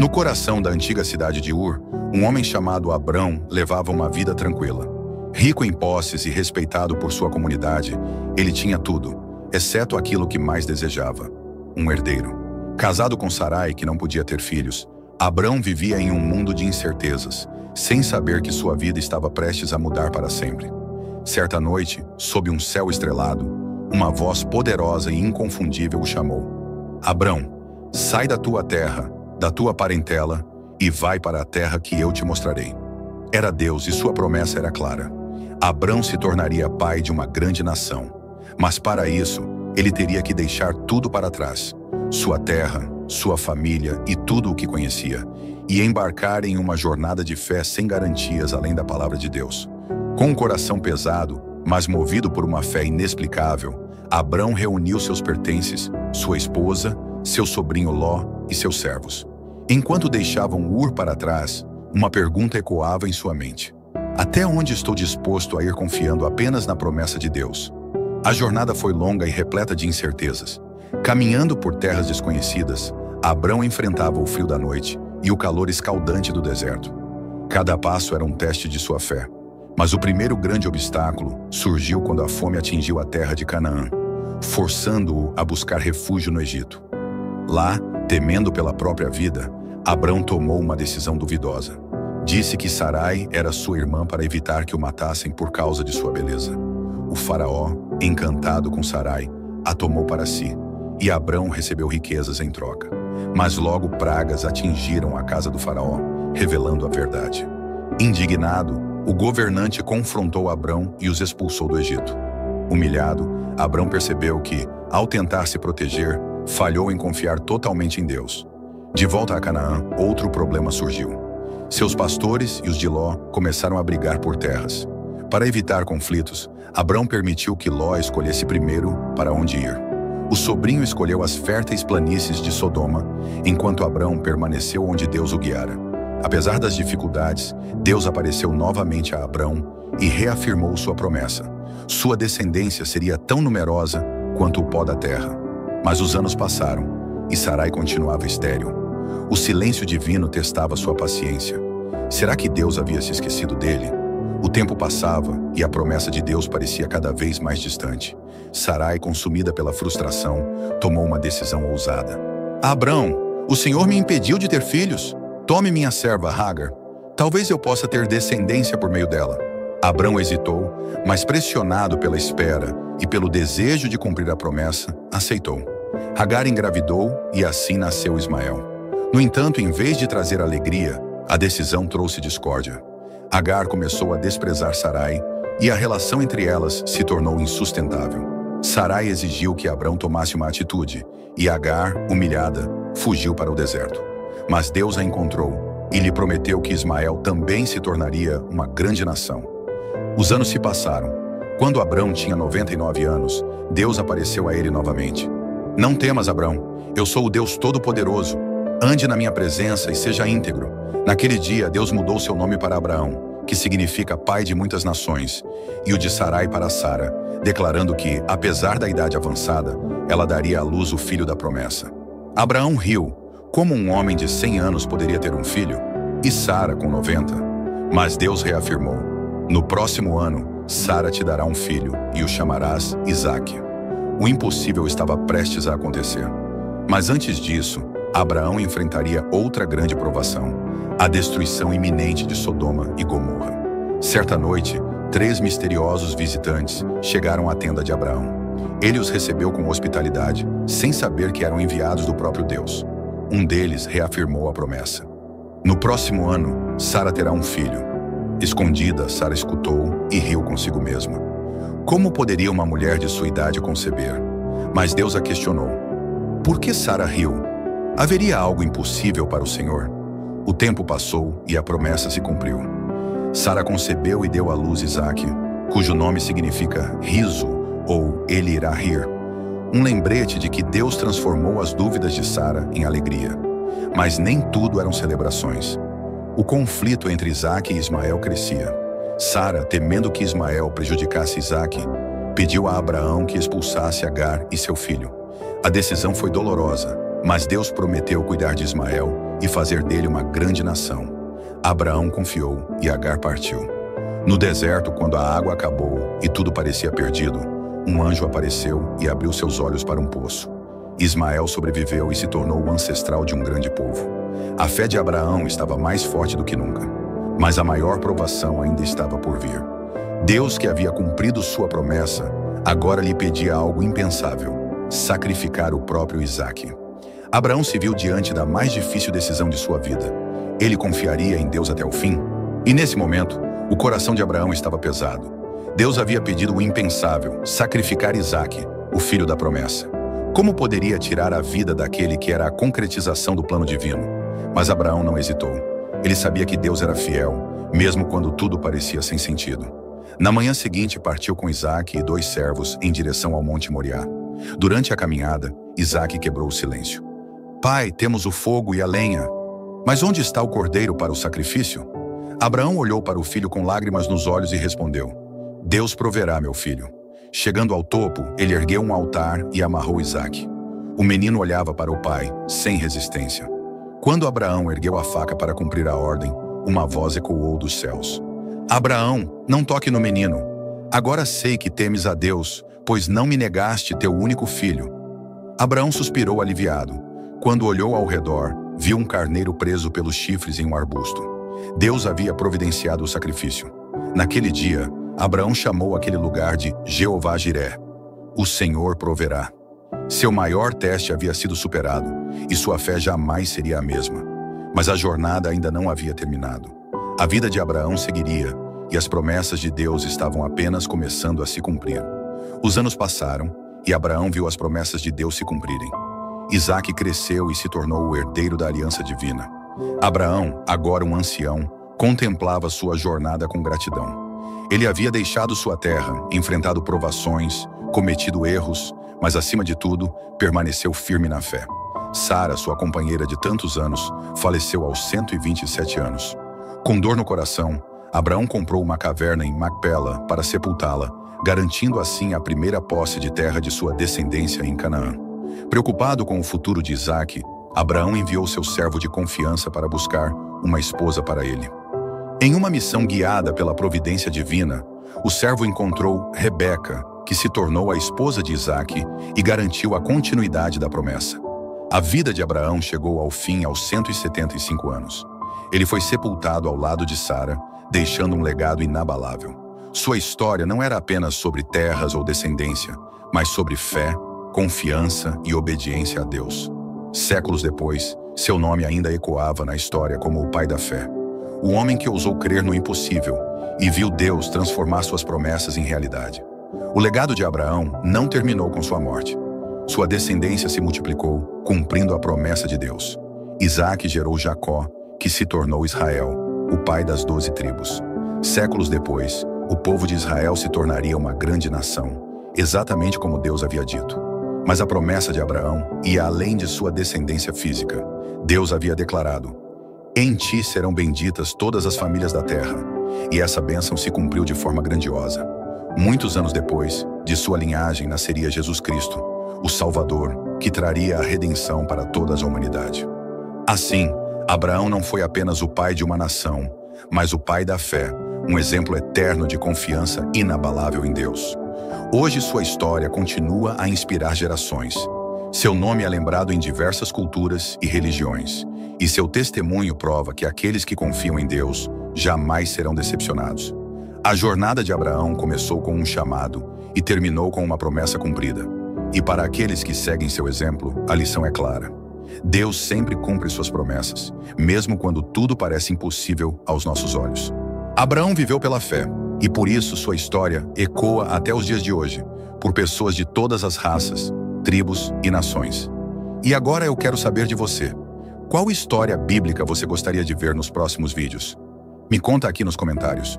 No coração da antiga cidade de Ur, um homem chamado Abrão levava uma vida tranquila. Rico em posses e respeitado por sua comunidade, ele tinha tudo, exceto aquilo que mais desejava: um herdeiro. Casado com Sarai, que não podia ter filhos, Abrão vivia em um mundo de incertezas, sem saber que sua vida estava prestes a mudar para sempre. Certa noite, sob um céu estrelado, uma voz poderosa e inconfundível o chamou: Abrão, sai da tua terra, da tua parentela, e vai para a terra que eu te mostrarei. Era Deus e sua promessa era clara. Abrão se tornaria pai de uma grande nação. Mas para isso, ele teria que deixar tudo para trás: sua terra, sua família e tudo o que conhecia, e embarcar em uma jornada de fé sem garantias além da palavra de Deus. Com um coração pesado, mas movido por uma fé inexplicável, Abrão reuniu seus pertences, sua esposa, seu sobrinho Ló e seus servos. Enquanto deixavam Ur para trás, uma pergunta ecoava em sua mente: até onde estou disposto a ir confiando apenas na promessa de Deus? A jornada foi longa e repleta de incertezas. Caminhando por terras desconhecidas, Abrão enfrentava o frio da noite e o calor escaldante do deserto. Cada passo era um teste de sua fé. Mas o primeiro grande obstáculo surgiu quando a fome atingiu a terra de Canaã, forçando-o a buscar refúgio no Egito. Lá, temendo pela própria vida, Abrão tomou uma decisão duvidosa. Disse que Sarai era sua irmã para evitar que o matassem por causa de sua beleza. O faraó, encantado com Sarai, a tomou para si, e Abrão recebeu riquezas em troca. Mas logo pragas atingiram a casa do faraó, revelando a verdade. Indignado, o governante confrontou Abrão e os expulsou do Egito. Humilhado, Abrão percebeu que, ao tentar se proteger, falhou em confiar totalmente em Deus. De volta a Canaã, outro problema surgiu. Seus pastores e os de Ló começaram a brigar por terras. Para evitar conflitos, Abrão permitiu que Ló escolhesse primeiro para onde ir. O sobrinho escolheu as férteis planícies de Sodoma, enquanto Abrão permaneceu onde Deus o guiara. Apesar das dificuldades, Deus apareceu novamente a Abrão e reafirmou sua promessa. Sua descendência seria tão numerosa quanto o pó da terra. Mas os anos passaram e Sarai continuava estéril. O silêncio divino testava sua paciência. Será que Deus havia se esquecido dele? O tempo passava e a promessa de Deus parecia cada vez mais distante. Sarai, consumida pela frustração, tomou uma decisão ousada. Abrão, o Senhor me impediu de ter filhos. Tome minha serva Hagar. Talvez eu possa ter descendência por meio dela. Abrão hesitou, mas pressionado pela espera e pelo desejo de cumprir a promessa, aceitou. Hagar engravidou e assim nasceu Ismael. No entanto, em vez de trazer alegria, a decisão trouxe discórdia. Hagar começou a desprezar Sarai e a relação entre elas se tornou insustentável. Sarai exigiu que Abrão tomasse uma atitude e Hagar, humilhada, fugiu para o deserto. Mas Deus a encontrou e lhe prometeu que Ismael também se tornaria uma grande nação. Os anos se passaram. Quando Abrão tinha 99 anos, Deus apareceu a ele novamente. Não temas, Abrão, eu sou o Deus Todo-Poderoso. Ande na minha presença e seja íntegro. Naquele dia, Deus mudou seu nome para Abraão, que significa pai de muitas nações, e o de Sarai para Sara, declarando que, apesar da idade avançada, ela daria à luz o filho da promessa. Abraão riu. Como um homem de 100 anos poderia ter um filho? E Sara com 90? Mas Deus reafirmou: no próximo ano, Sara te dará um filho, e o chamarás Isaque. O impossível estava prestes a acontecer. Mas antes disso, Abraão enfrentaria outra grande provação: a destruição iminente de Sodoma e Gomorra. Certa noite, 3 misteriosos visitantes chegaram à tenda de Abraão. Ele os recebeu com hospitalidade, sem saber que eram enviados do próprio Deus. Um deles reafirmou a promessa. No próximo ano, Sara terá um filho. Escondida, Sara escutou e riu consigo mesma. Como poderia uma mulher de sua idade conceber? Mas Deus a questionou. Por que Sara riu? Haveria algo impossível para o Senhor? O tempo passou e a promessa se cumpriu. Sara concebeu e deu à luz Isaque, cujo nome significa riso ou ele irá rir. Um lembrete de que Deus transformou as dúvidas de Sara em alegria. Mas nem tudo eram celebrações. O conflito entre Isaque e Ismael crescia. Sara, temendo que Ismael prejudicasse Isaque, pediu a Abraão que expulsasse Agar e seu filho. A decisão foi dolorosa, mas Deus prometeu cuidar de Ismael e fazer dele uma grande nação. Abraão confiou e Agar partiu. No deserto, quando a água acabou e tudo parecia perdido, um anjo apareceu e abriu seus olhos para um poço. Ismael sobreviveu e se tornou o ancestral de um grande povo. A fé de Abraão estava mais forte do que nunca, mas a maior provação ainda estava por vir. Deus, que havia cumprido sua promessa, agora lhe pedia algo impensável: sacrificar o próprio Isaque. Abraão se viu diante da mais difícil decisão de sua vida. Ele confiaria em Deus até o fim? E nesse momento, o coração de Abraão estava pesado. Deus havia pedido o impensável: sacrificar Isaque, o filho da promessa. Como poderia tirar a vida daquele que era a concretização do plano divino? Mas Abraão não hesitou. Ele sabia que Deus era fiel, mesmo quando tudo parecia sem sentido. Na manhã seguinte, partiu com Isaque e 2 servos em direção ao Monte Moriá. Durante a caminhada, Isaque quebrou o silêncio. Pai, temos o fogo e a lenha, mas onde está o cordeiro para o sacrifício? Abraão olhou para o filho com lágrimas nos olhos e respondeu: Deus proverá, meu filho. Chegando ao topo, ele ergueu um altar e amarrou Isaque. O menino olhava para o pai, sem resistência. Quando Abraão ergueu a faca para cumprir a ordem, uma voz ecoou dos céus: Abraão, não toque no menino. Agora sei que temes a Deus, pois não me negaste teu único filho. Abraão suspirou aliviado. Quando olhou ao redor, viu um carneiro preso pelos chifres em um arbusto. Deus havia providenciado o sacrifício. Naquele dia, Abraão chamou aquele lugar de Jeová-Jiré. O Senhor proverá. Seu maior teste havia sido superado, e sua fé jamais seria a mesma. Mas a jornada ainda não havia terminado. A vida de Abraão seguiria, e as promessas de Deus estavam apenas começando a se cumprir. Os anos passaram, e Abraão viu as promessas de Deus se cumprirem. Isaque cresceu e se tornou o herdeiro da aliança divina. Abraão, agora um ancião, contemplava sua jornada com gratidão. Ele havia deixado sua terra, enfrentado provações, cometido erros, mas acima de tudo, permaneceu firme na fé. Sara, sua companheira de tantos anos, faleceu aos 127 anos. Com dor no coração, Abraão comprou uma caverna em Macpela para sepultá-la, garantindo assim a primeira posse de terra de sua descendência em Canaã. Preocupado com o futuro de Isaque, Abraão enviou seu servo de confiança para buscar uma esposa para ele. Em uma missão guiada pela providência divina, o servo encontrou Rebeca, que se tornou a esposa de Isaque e garantiu a continuidade da promessa. A vida de Abraão chegou ao fim aos 175 anos. Ele foi sepultado ao lado de Sara, deixando um legado inabalável. Sua história não era apenas sobre terras ou descendência, mas sobre fé, confiança e obediência a Deus. Séculos depois, seu nome ainda ecoava na história como o pai da fé. O homem que ousou crer no impossível e viu Deus transformar suas promessas em realidade. O legado de Abraão não terminou com sua morte. Sua descendência se multiplicou, cumprindo a promessa de Deus. Isaque gerou Jacó, que se tornou Israel, o pai das 12 tribos. Séculos depois, o povo de Israel se tornaria uma grande nação, exatamente como Deus havia dito. Mas a promessa de Abraão ia além de sua descendência física. Deus havia declarado: em ti serão benditas todas as famílias da terra. E essa bênção se cumpriu de forma grandiosa. Muitos anos depois, de sua linhagem nasceria Jesus Cristo, o Salvador, que traria a redenção para toda a humanidade. Assim, Abraão não foi apenas o pai de uma nação, mas o pai da fé, um exemplo eterno de confiança inabalável em Deus. Hoje sua história continua a inspirar gerações. Seu nome é lembrado em diversas culturas e religiões, e seu testemunho prova que aqueles que confiam em Deus jamais serão decepcionados. A jornada de Abraão começou com um chamado e terminou com uma promessa cumprida. E para aqueles que seguem seu exemplo, a lição é clara. Deus sempre cumpre suas promessas, mesmo quando tudo parece impossível aos nossos olhos. Abraão viveu pela fé, e por isso sua história ecoa até os dias de hoje, por pessoas de todas as raças, tribos e nações. E agora eu quero saber de você. Qual história bíblica você gostaria de ver nos próximos vídeos? Me conta aqui nos comentários.